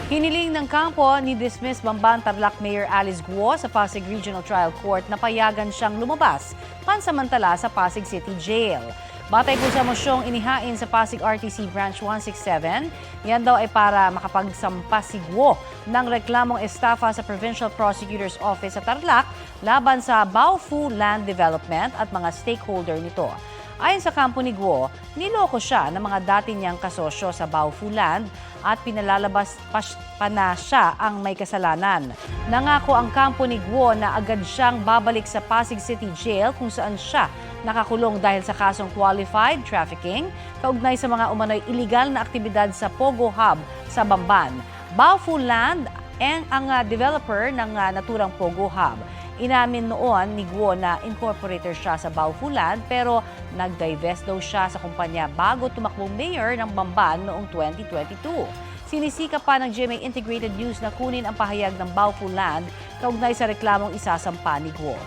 Hiniling ng kampo ni dismiss Bamban Tarlac Mayor Alice Guo sa Pasig Regional Trial Court na payagan siyang lumabas pansamantala sa Pasig City Jail. Batay po sa mosyong inihain sa Pasig RTC Branch 167, yan daw ay para makapagsampa si Guo ng reklamong estafa sa Provincial Prosecutor's Office sa Tarlac laban sa Baofu Land Development at mga stakeholder nito. Ayon sa kampo ni Guo, niloko siya ng mga dati niyang kasosyo sa Baofu Land at pinalalabas pa na siya ang may kasalanan. Nangako ang kampo ni Guo na agad siyang babalik sa Pasig City Jail kung saan siya nakakulong dahil sa kasong qualified trafficking kaugnay sa mga umano'y iligal na aktibidad sa Pogo Hub sa Bamban. Baofu Land ang developer ng naturang Pogo Hub. Inamin noon ni Guo na incorporator siya sa Baofu Land pero nag-divest daw siya sa kumpanya bago tumakbong mayor ng Bamban noong 2022. Sinisika pa ng GMA Integrated News na kunin ang pahayag ng Baofu Land kaugnay sa reklamong isasampa ni Guo.